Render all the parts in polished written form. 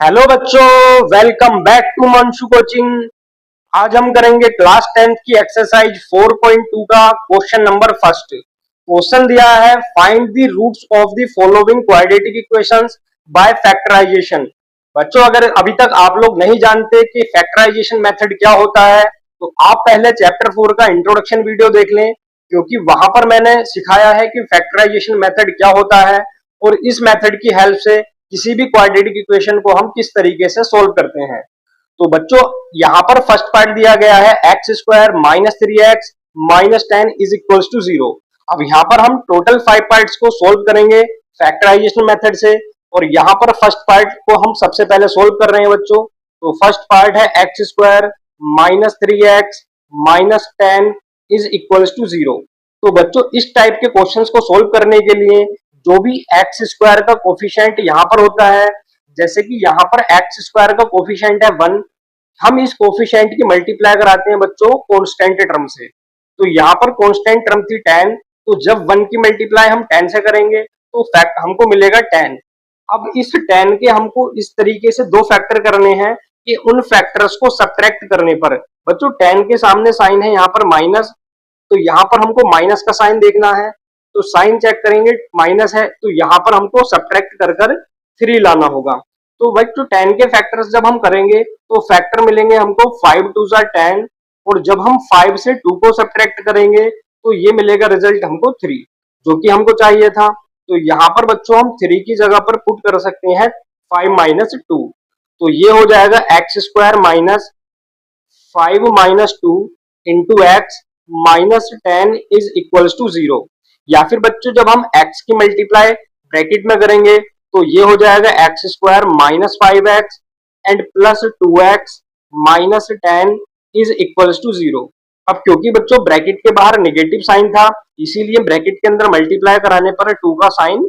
Hello बच्चों, welcome back to Manshu coaching. आज हम करेंगे क्लास 10th की एक्सरसाइज 4.2 का क्वेश्चन नंबर फर्स्ट। क्वेश्चन दिया है find the roots of the following quadratic equations by factorisation. बच्चों, अगर अभी तक आप लोग नहीं जानते कि फैक्टराइजेशन मेथड क्या होता है तो आप पहले चैप्टर 4 का इंट्रोडक्शन वीडियो देख लें, क्योंकि वहां पर मैंने सिखाया है कि फैक्टराइजेशन मेथड क्या होता है और इस मेथड की हेल्प से किसी भी क्वाड्रेटिक इक्वेशन को हम किस तरीके से सोल्व करते हैं। तो बच्चों, यहाँ पर फर्स्ट पार्ट दिया गया है x square minus 3x minus 10 is equal to 0। अब यहाँ पर हम टोटल 5 पार्ट्स को सोल्व करेंगे फैक्टराइजेशन मेथड से, और यहाँ पर फर्स्ट पार्ट को हम सबसे पहले सोल्व कर रहे हैं बच्चों। तो फर्स्ट पार्ट है x square minus 3x minus 10 is equal to 0। तो बच्चों, इस टाइप के क्वेश्चंस को सोल्व करने के लिए जो भी एक्स स्क्वायर का कोफिशिएंट यहाँ पर होता है, जैसे कि यहाँ पर एक्स स्क्वायर का कोफिशिएंट है 1, हम इस कोफिशिएंट की मल्टीप्लाई कराते हैं बच्चों कांस्टेंट टर्म से। तो यहाँ पर कांस्टेंट टर्म थी 10, तो जब 1 की मल्टीप्लाई हम 10 से करेंगे तो फैक्ट हमको मिलेगा 10। अब इस 10 के हमको इस तरीके से दो फैक्टर करने हैं कि उन फैक्टर्स को सब्ट्रैक्ट करने पर बच्चों 10 के सामने साइन है यहाँ पर माइनस, तो यहाँ पर हमको माइनस का साइन देखना है। तो साइन चेक करेंगे, माइनस है तो यहाँ पर हमको सब्ट्रैक्ट कर कर 3 लाना होगा। तो भाई तो 10 के फैक्टर्स जब हम करेंगे तो फैक्टर मिलेंगे हमको 5 2 10, और जब हम 5 से 2 को सब्ट्रैक्ट करेंगे तो ये मिलेगा रिजल्ट हमको 3, जो कि हमको चाहिए था। तो यहाँ पर बच्चों हम 3 की जगह पर पुट कर सकते हैं 5 माइनस 2। तो ये हो जाएगा x square minus 5 minus 2 into x minus 10 is equal to 0। या फिर बच्चों जब हम x की मल्टीप्लाई ब्रैकेट में करेंगे तो ये हो जाएगा x square minus 5x and plus 2x minus 10 is equal to 0। अब क्योंकि बच्चों ब्रैकेट के बाहर नेगेटिव साइन था, इसीलिए ब्रैकेट के अंदर मल्टीप्लाई कराने पर 2 का साइन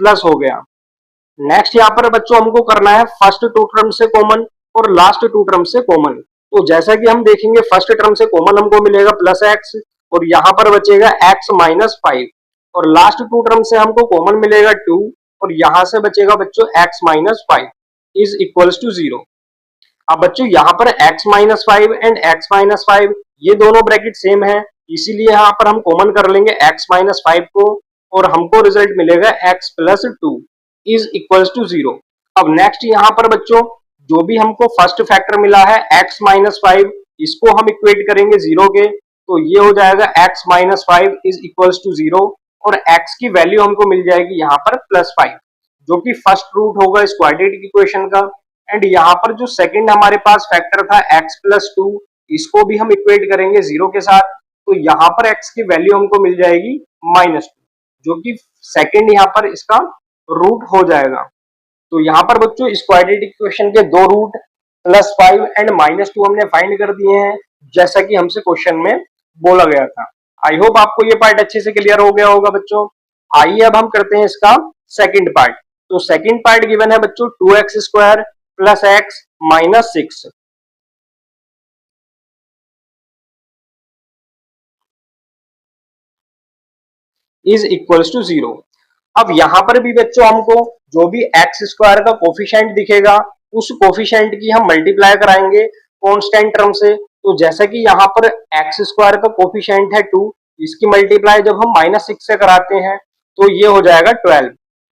प्लस हो गया। नेक्स्ट यहाँ पर बच्चों हमको करना है फर्स्ट टू टर्म से कॉमन और लास्ट टू टर्म से कॉमन। तो जैसा कि हम देखेंगे फर्स्ट टर्म से कॉमन हमको मिलेगा प्लस एक्स, और यहाँ पर बचेगा एक्स माइनस 5, और लास्ट टू टर्म से हमको कॉमन मिलेगा 2, और यहाँ से बचेगा बच्चों x minus 5 is equals to 0। अब बच्चों यहाँ पर x minus 5 and x minus 5 ये दोनों ब्रैकेट सेम है, इसीलिए यहाँ पर हम कॉमन कर लेंगे x माइनस 5 को, और हमको रिजल्ट मिलेगा x plus 2 is equals to 0। अब नेक्स्ट यहाँ पर बच्चों जो भी हमको फर्स्ट फैक्टर मिला है x माइनस 5, इसको हम इक्वेट करेंगे 0 के, तो ये हो जाएगा x minus 5 is equals to 0, और x की वैल्यू हमको मिल जाएगी यहाँ पर प्लस 5, जो कि फर्स्ट रूट होगा इस क्वाड्रेटिक इक्वेशन का। एंड यहाँ पर जो सेकंड हमारे पास फैक्टर था x प्लस 2, इसको भी हम इक्वेट करेंगे 0 के साथ, तो यहाँ पर x की वैल्यू हमको मिल जाएगी माइनस 2, जो कि सेकंड यहाँ पर इसका रूट हो जाएगा। तो यहाँ पर बच्चों इस क्वाड्रेटिक इक्वेशन के दो रूट प्लस 5 एंड माइनस 2 हमने फाइंड कर दिए हैं, जैसा कि हमसे क्वेश्चन में बोला गया था। आई होप आपको ये पार्ट अच्छे से क्लियर हो गया होगा बच्चों। आइए अब हम करते हैं इसका सेकंड पार्ट। तो सेकंड पार्ट गिवन है बच्चों 2x square plus x minus 6 is equals to 0। अब यहाँ पर भी बच्चों हमको जो भी एक्स स्क्वायर का कोफिशिएंट दिखेगा उस कोफिशिएंट की हम मल्टीप्लाई कराएंगे कांस्टेंट टर्म से। तो जैसा कि यहाँ पर एक्स स्क्वायर का कोफिशिएंट है 2, इसकी मल्टीप्लाई जब हम माइनस 6 से कराते हैं तो ये हो जाएगा 12।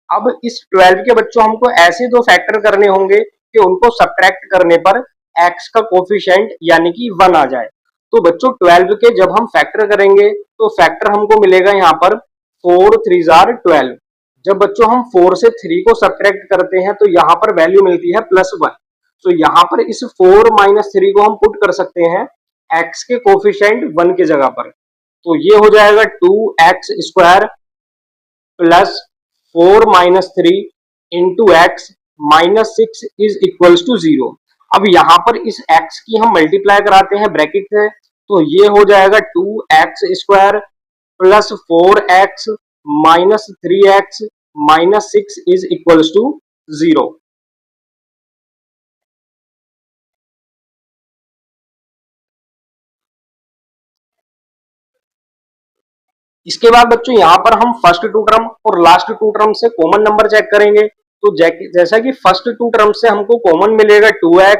अब इस 12 के बच्चों हमको ऐसे दो फैक्टर करने होंगे कि उनको सब्ट्रैक्ट करने पर x का कोफिशिएंट यानी कि 1 आ जाए। तो बच्चों 12 के जब हम फैक्टर करेंगे तो फैक्टर हमको मिलेगा यहाँ पर 4 3 जार 12। जब बच्चों हम 4 से 3 को सब्ट्रैक्ट करते हैं तो यहाँ पर वैल्यू मिलती है प्लस 1। तो यहाँ पर इस 4 माइनस 3 को हम पुट कर सकते हैं x के कोफिशिएंट 1 की जगह पर। तो ये हो जाएगा 2x square plus 4 minus 3 into x minus 6 is equals to 0। अब यहाँ पर इस x की हम मल्टीप्लाई कराते हैं ब्रैकेट से, तो ये हो जाएगा 2x square plus 4x minus 3x minus 6 is equals to 0। इसके बाद बच्चों यहाँ पर हम फर्स्ट टू टर्म और लास्ट टू टर्म से कॉमन नंबर चेक करेंगे। तो जैसा कि फर्स्ट टू टर्म से हमको कॉमन मिलेगा 2x,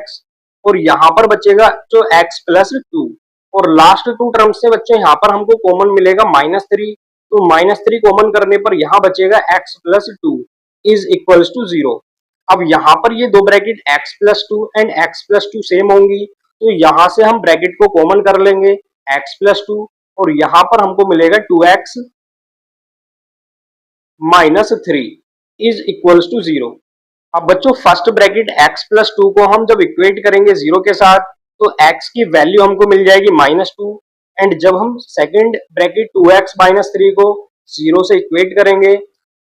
और यहाँ पर बचेगा जो x प्लस 2, और लास्ट टू टर्म से बच्चों यहाँ पर हमको कॉमन मिलेगा -3, तो -3 कॉमन करने पर यहाँ बचेगा x plus 2 is equals to 0। अब यहाँ पर ये दो bracket x plus 2 and x plus 2 same होंगी, तो यहाँ से हम ब्रैकेट को कॉमन कर लेंगे x प्लस 2, और यहाँ पर हमको मिलेगा 2x -3 इज इक्वल्स टू 0। अब बच्चों फर्स्ट ब्रैकेट x प्लस 2 को हम जब इक्वेट करेंगे 0 के साथ, तो x की वैल्यू हमको मिल जाएगी -2, एंड जब हम सेकेंड ब्रैकेट 2x -3 को 0 से इक्वेट करेंगे,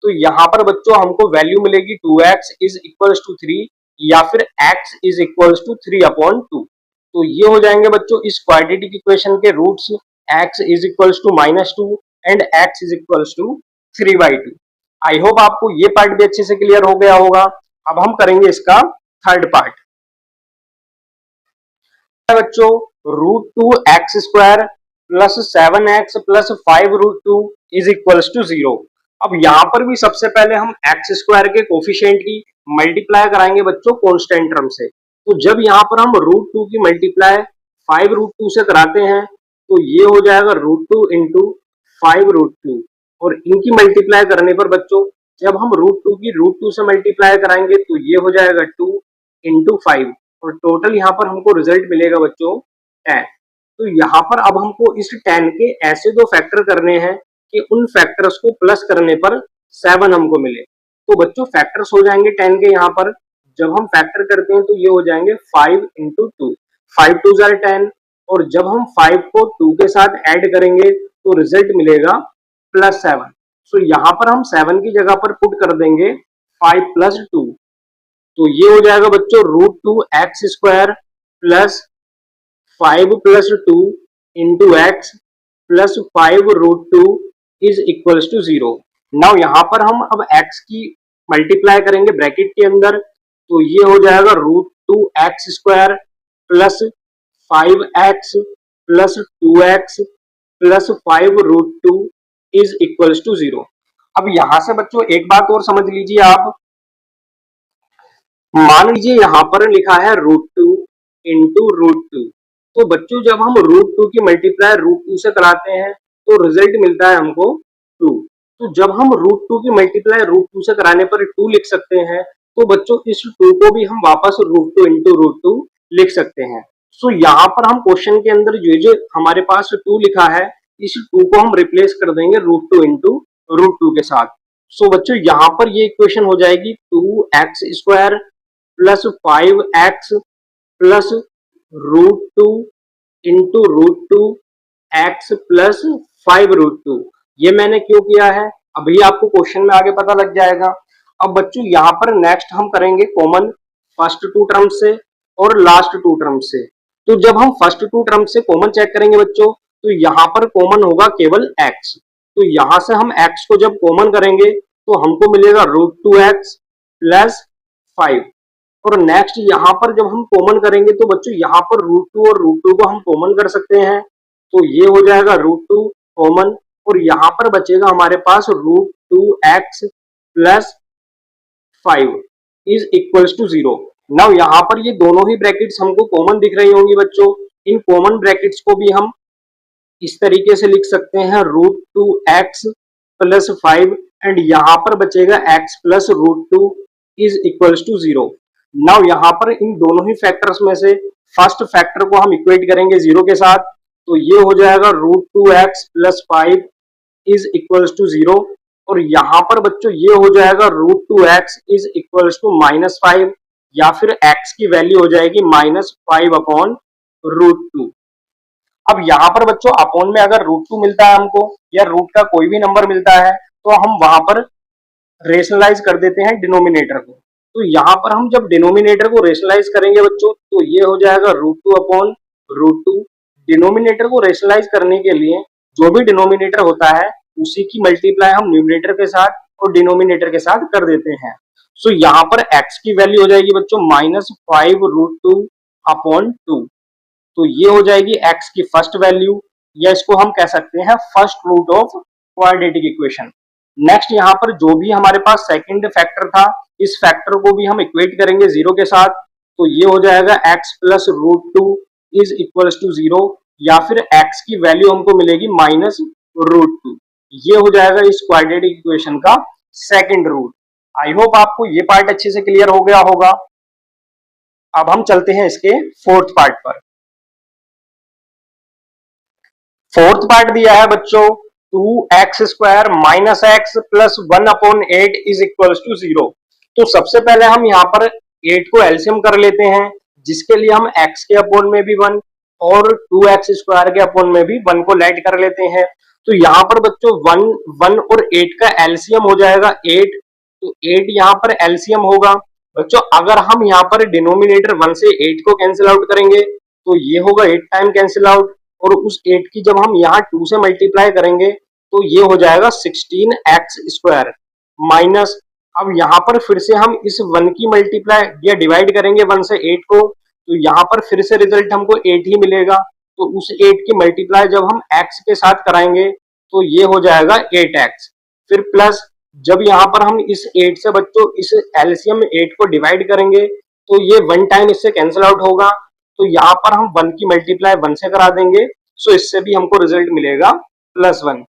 तो यहाँ पर बच्चों हमको वैल्यू मिलेगी 2x इज इक्वल्स टू 3, या फिर x इज इक्वल्स टू 3/2। तो ये हो जाएंगे बच्चों इस क्वाड्रेटिक इक्वेशन के roots, x is equals to -2 and x is equals to 3/2। I hope आपको ये पार्ट भी अच्छे से क्लियर हो गया होगा। अब हम करेंगे इसका थर्ड पार्ट। बच्चों √2x² plus 7x plus 5√2 is equals to 0। अब यहाँ पर भी सबसे पहले हम x² के कोफिशिएंट की मल्टीप्लाई कराएंगे बच्चों कांस्टेंट टर्म से। तो जब यहाँ पर हम √2 की मल्टीप्लाई 5√2 से कराते हैं, तो ये हो जाएगा √2 इंटू 5√2, और इनकी मल्टीप्लाई करने पर बच्चों जब हम √2 की √2 से मल्टीप्लाई कराएंगे, तो ये हो जाएगा 2 इंटू 5, और टोटल यहाँ पर हमको रिजल्ट मिलेगा बच्चों 10। तो यहाँ पर अब हमको इस 10 के ऐसे दो फैक्टर करने हैं कि उन फैक्टर्स को प्लस करने पर 7 हमको मिले। तो बच्चों फैक्टर्स हो जाएंगे 10 के, यहाँ पर जब हम फैक्टर करते हैं तो ये हो जाएंगे 5 इंटू 2, 5 2 जार 10, और जब हम 5 को 2 के साथ ऐड करेंगे तो रिजल्ट मिलेगा +7। सो यहाँ पर हम 7 की जगह पर पुट कर देंगे 5 + 2, तो ये हो जाएगा बच्चों √2x² plus 5 + 2 into x plus 5√2 is equals to 0। Now यहाँ पर हम अब x की मल्टीप्लाई करेंगे ब्रैकेट के अंदर, तो ये हो जाएगा √2x² plus 5x plus 2x plus 5√2 is equals to 0। अब यहां से बच्चों एक बात और समझ लीजिए आप, मान लीजिए यहाँ पर लिखा है √2 इंटू √2, तो बच्चों जब हम √2 की मल्टीप्लाई √2 से कराते हैं तो रिजल्ट मिलता है हमको 2। तो जब हम √2 की मल्टीप्लाई √2 से कराने पर 2 लिख सकते हैं, तो बच्चों इस 2 को भी हम वापस √2 इंटू √2 लिख सकते हैं। सो यहाँ पर हम क्वेश्चन के अंदर जो हमारे पास 2 लिखा है, इस 2 को हम रिप्लेस कर देंगे √2 इंटू √2 के साथ। सो बच्चों यहाँ पर ये इक्वेशन हो जाएगी 2x² plus 5x plus √2 into √2 x plus 5√2। ये मैंने क्यों किया है अभी आपको क्वेश्चन में आगे पता लग जाएगा। अब बच्चों यहाँ पर नेक्स्ट हम करेंगे कॉमन फर्स्ट टू टर्म से और लास्ट टू टर्म से। तो जब हम फर्स्ट टू टर्म से कॉमन चेक करेंगे बच्चों, तो यहाँ पर कॉमन होगा केवल x। तो यहाँ से हम x को जब कॉमन करेंगे तो हमको मिलेगा √2x प्लस 5, और नेक्स्ट यहाँ पर जब हम कॉमन करेंगे तो बच्चों यहाँ पर √2 और √2 को हम कॉमन कर सकते हैं, तो ये हो जाएगा √2 कॉमन, और यहाँ पर बचेगा हमारे पास √2x plus 5 is equals to 0। Now यहाँ पर ये दोनों ही ब्रैकेट्स हमको कॉमन दिख रही होंगी बच्चों। इन कॉमन ब्रैकेट्स को भी हम इस तरीके से लिख सकते हैं √2x प्लस 5, एंड यहाँ पर बचेगा x plus √2 is equals to 0। Now यहाँ पर इन दोनों ही फैक्टर्स में से फर्स्ट फैक्टर को हम इक्वेट करेंगे 0 के साथ, तो ये हो जाएगा √2x plus 5 is equals to 0, और यहाँ पर बच्चों ये हो जाएगा √2x इज इक्वल्स टू -5, या फिर x की वैल्यू हो जाएगी -5/√2। अब यहाँ पर बच्चों अपॉन में अगर √2 मिलता है हमको, या रूट का कोई भी नंबर मिलता है, तो हम वहां पर रेशनलाइज कर देते हैं डिनोमिनेटर को। तो यहाँ पर हम जब डिनोमिनेटर को रेशनलाइज करेंगे बच्चों, तो ये हो जाएगा √2/√2। डिनोमिनेटर को रेशनलाइज करने के लिए जो भी डिनोमिनेटर होता है उसी की मल्टीप्लाई हम न्यूमरेटर के साथ और डिनोमिनेटर के साथ कर देते हैं। सो यहाँ पर x की वैल्यू हो जाएगी बच्चों -5√2/2। तो ये हो जाएगी x की फर्स्ट वैल्यू, या इसको हम कह सकते हैं first root of quadratic equation. Next यहाँ पर जो भी हमारे पास सेकंड फैक्टर था, इस फैक्टर को भी हम इक्वेट करेंगे जीरो के साथ, तो ये हो जाएगा x plus root two is equal to zero, या फिर x की वैल्यू हमको मिलेगी माइनस रूट टू। ये हो जाएगा इस क्वाड्रेटिक इक्वेशन का सेकंड रूट। आई होप आपको ये पार्ट अच्छे से क्लियर हो गया होगा। अब हम चलते हैं इसके फोर्थ पार्ट पर। फोर्थ पार्ट दिया है बच्चों, two x square minus x plus one upon eight is equal to zero. तो सबसे पहले हम यहाँ पर एट को एलसीएम कर लेते हैं, जिसके लिए हम एक्स के अपोन में भी वन और टू एक्स स्क्वायर के अपोन में भी वन को लेट कर लेते हैं। तो यहाँ पर बच्चों वन वन और एट का एलसीएम हो जाएगा एट, तो एट यहाँ पर एलसीएम होगा। बच्चों अगर हम यहाँ पर डिनोमिनेटर वन से एट को कैंसिल आउट करेंगे तो ये होगा एट टाइम कैंसिल आउट, और उस एट की जब हम यहाँ टू से मल्टीप्लाई करेंगे तो ये हो जाएगा 16x स्क्वायर माइनस, अब यहाँ पर फिर से हम इस वन की मल्टीप्लाई या डिवाइड करेंगे वन से एट को, तो यहाँ पर फिर से रिजल्ट हमको एट ही मिलेगा। तो उस एट की मल्टीप्लाई जब हम x के साथ कराएंगे तो ये हो जाएगा 8x, फिर प्लस जब यहाँ पर हम इस 8 से बच्चों इस एलसीएम 8 को डिवाइड करेंगे तो ये वन टाइम इससे कैंसिल आउट होगा, तो यहाँ पर हम वन की मल्टीप्लाई वन से करा देंगे, सो इससे भी हमको रिजल्ट मिलेगा plus one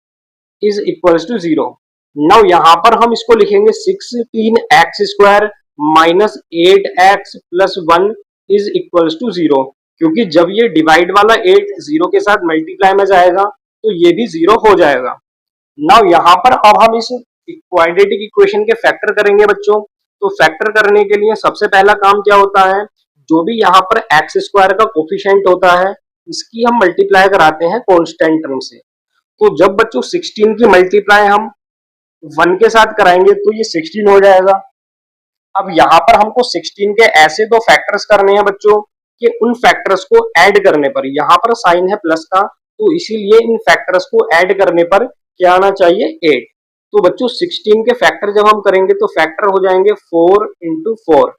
is equal to zero. Now यहाँ पर हम इसको लिखेंगे 16x square minus 8x plus one is equal to zero, क्योंकि जब ये डिवाइड वाला 8 जीरो के साथ मल्टीप्लाई में जाएगा तो ये भी जीरो हो जाएगा। नाउ यहाँ पर अब हम इस क्वाड्रेटिक इक्वेशन के फैक्टर करेंगे बच्चों। तो फैक्टर करने के लिए सबसे पहला काम क्या होता है, जो भी यहाँ पर एक्स स्क्वायर का कोफिशिएंट होता है इसकी हम मल्टीप्लाई कराते हैं कांस्टेंट टर्म से। तो जब बच्चों 16 की मल्टीप्लाई हम वन के साथ कराएंगे तो ये 16 हो जाएगा। अब यहाँ पर हमको 16 के ऐसे दो फैक्टर्स करने हैं बच्चों कि उन फैक्टर्स को ऐड करने पर, यहाँ पर साइन है प्लस का तो इसीलिए इन फैक्टर्स को ऐड करने पर क्या आना चाहिए 8। तो बच्चों 16 के फैक्टर जब हम करेंगे तो फैक्टर हो जाएंगे 4 इंटू 4,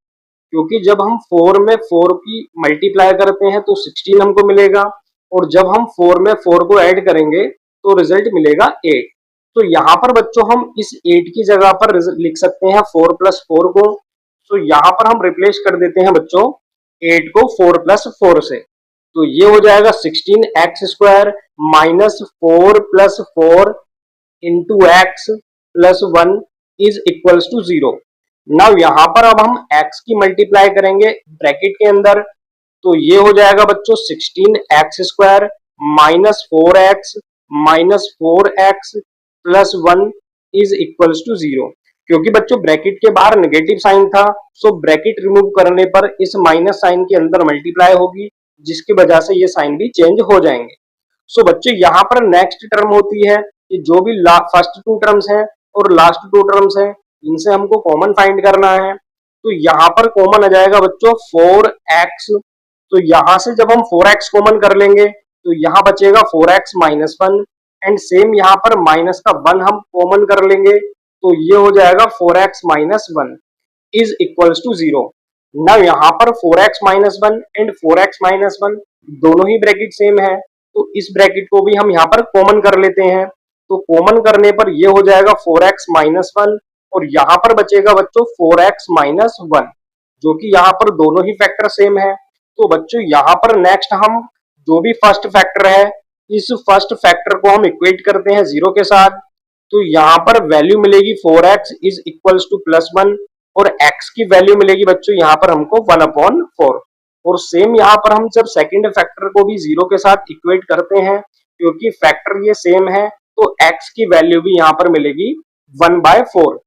क्योंकि जब हम 4 में 4 की मल्टीप्लाई करते हैं तो 16 हमको मिलेगा, और जब हम 4 में 4 को ऐड करेंगे तो रिजल्ट मिलेगा 8। तो यहाँ पर बच्चों हम इस 8 की जगह पर लिख सकते हैं 4 प्लस 4 को, तो यहाँ पर हम रिप्लेस कर देते हैं बच्चों 8 को 4 प्लस 4 से, तो ये हो जाएगा 16x square minus 4 plus 4 into x plus one is equals to zero. Now यहाँ पर अब हम x की मल्टीप्लाई करेंगे ब्रैकेट के अंदर, तो ये हो जाएगा बच्चों 16x square minus 4x plus one is equals to zero. क्योंकि बच्चों ब्रैकेट के बाहर नेगेटिव साइन था, सो ब्रैकेट रिमूव करने पर इस माइनस साइन के अंदर मल्टीप्लाई होगी, जिसकी वजह से ये साइन भी चेंज हो जाएंगे। सो बच्चों यहाँ पर नेक्स्ट टर्म होती है कि जो भी फर्स्ट टू टर्म्स हैं और लास्ट टू टर्म्स हैं इनसे हमको कॉमन फाइंड करना है। तो यहाँ पर कॉमन आ जाएगा बच्चों 4x, तो यहाँ से जब हम 4x कॉमन कर लेंगे तो यहाँ बचेगा 4x minus one, and same यहाँ पर माइनस का वन हम कॉमन कर लेंगे तो ये हो जाएगा 4x minus one is equals to zero. ना यहाँ पर 4x minus one and 4x minus one दोनों ही ब्रैकेट सेम है, तो इस ब्रैकेट को भी हम यहाँ पर कॉमन कर लेते हैं। तो कॉमन करने पर ये हो जाएगा 4x माइनस वन, और यहाँ पर बचेगा बच्चों 4x माइनस वन, जो कि यहाँ पर दोनों ही फैक्टर सेम है। तो बच्चों यहाँ पर नेक्स्ट हम जो भी फर्स्ट फैक्टर है इस फर्स्ट फैक्टर को हम इक्वेट करते हैं जीरो के साथ, तो यहाँ पर वैल्यू मिलेगी 4x is equals two plus one, और x की वैल्यू मिलेगी बच्चों यहाँ पर हमको 1/4। और सेम यहाँ पर हम जब सेकंड फैक्टर को भी जीरो के साथ इक्वेट करते हैं, क्योंकि फैक्टर ये सेम है तो x की वैल्यू भी यहाँ पर मिलेगी 1/4।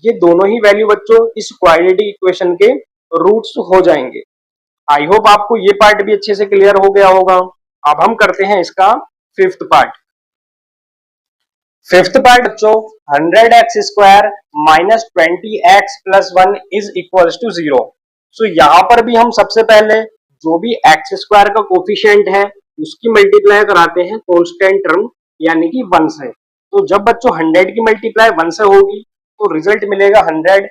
ये दोनों ही वैल्यू बच्चों इस क्वाड्रेटिक इक्वेशन के रूट्स हो जाएंगे। आई होप आपको ये पार्ट भी अच्छे से क्लियर हो गया होगा। अब हम करते हैं इसका फिफ्थ पार्ट। फिफ्थ पार्ट बच्चों 100x square minus 20x plus one is equal to zero. So यहाँ पर भी हम सबसे पहले जो भी x स्क्वायर का कोफिशिएंट है उसकी मल्टीप्लाई कराते हैं कांस्टेंट टर्म यानी कि 1 से। तो जब बच्चों 100 की मल्टीप्लाई 1 से होगी तो रिजल्ट मिलेगा 100।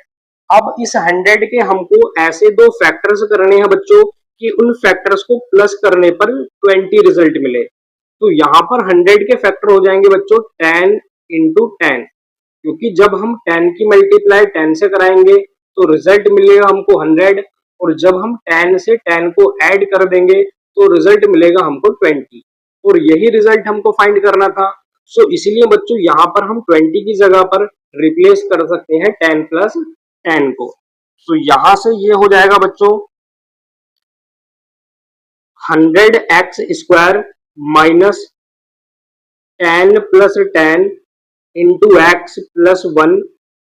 अब इस 100 के हमको ऐसे दो फैक्टर्स करने हैं बच्चों कि उन फैक्टर्स को प्लस करने पर 20 रिजल्ट मिले। तो यहाँ पर 100 के फैक्टर हो जाएंगे बच्चों 10 इंटू 10, क्योंकि जब हम 10 की मल्टीप्लाई 10 से कराएंगे तो रिजल्ट मिलेगा हमको 100, और जब हम 10 से 10 को ऐड कर देंगे तो रिजल्ट मिलेगा हमको 20, और यही रिजल्ट हमको फाइंड करना था। सो इसीलिए बच्चों यहाँ पर हम 20 की जगह पर रिप्लेस कर सकते हैं 10 प्लस 10 को। सो यहाँ से ये हो जाएगा बच्चों 100x² minus 10 plus 10 into x plus 1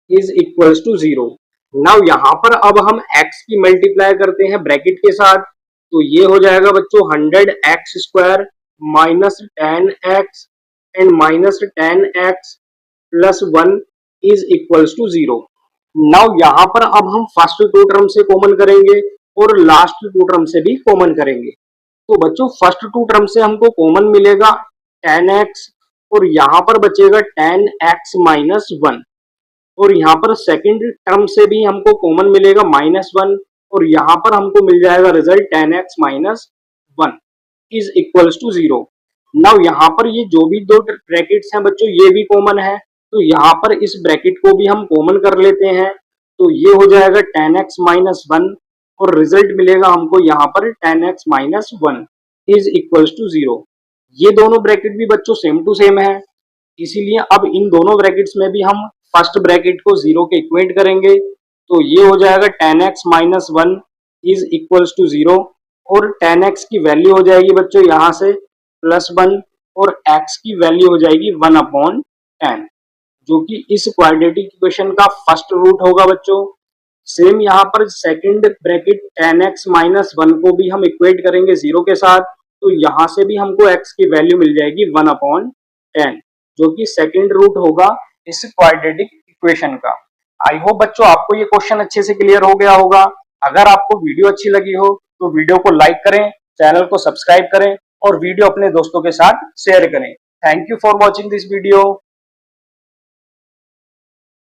is equals to 0। Now यहाँ पर अब हम x की मल्टीप्लाई करते हैं ब्रैकेट के साथ, तो ये हो जाएगा बच्चों 100x² minus 10x and minus 10x plus 1 is equals to 0। Now यहाँ पर अब हम फर्स्ट टू टर्म से कॉमन करेंगे और लास्ट टू टर्म से भी कॉमन करेंगे। तो बच्चों फर्स्ट टू टर्म से हमको कॉमन मिलेगा 10x, और यहाँ पर बचेगा 10x माइनस 1, और यहाँ पर सेकंड टर्म से भी हमको कॉमन मिलेगा -1, और यहाँ पर हमको मिल जाएगा result 10x minus 1 is equals to 0। Now यहाँ पर ये जो भी दो ब्रैकेट्स हैं बच्चों ये भी कॉमन है, तो यहाँ पर इस ब्रैकेट को भी हम कॉमन कर लेते हैं, तो ये हो जाएगा 10x माइनस 1, और रिजल्ट मिलेगा हमको यहाँ पर 10x minus 1 is equals to 0। ये दोनों ब्रैकेट भी बच्चों सेम टू सेम है, इसीलिए अब इन दोनों ब्रैकेट्स में भी हम फर्स्ट ब्रैकेट को 0 के इक्वेट करेंगे, तो ये हो जाएगा 10x minus 1 is equals to 0, और 10x की वैल्यू हो जाएगी बच्चों यहाँ से +1, और x की वैल्यू हो जाएगी 1/10, जो कि इस क्वाड्रेटिक इक्वेशन का फर्स्ट रूट होगा बच्चों। सेम यहाँ पर सेकंड ब्रैकेट 10x माइनस 1 को भी हम इक्वेट करेंगे 0 के साथ, तो यहाँ से भी हमको x की वैल्यू मिल जाएगी 1/10, जो कि सेकंड रूट होगा इस क्वाड्रेटिक इक्वेशन का। आई होप बच्चों आपको ये क्वेश्चन अच्छे से क्लियर हो गया होगा। अगर आपको वीडियो अच्छी लगी हो तो वीडियो को लाइक करें, चैनल को सब्सक्राइब करें और वीडियो अपने दोस्तों के साथ शेयर करें। Thank you for watching this video.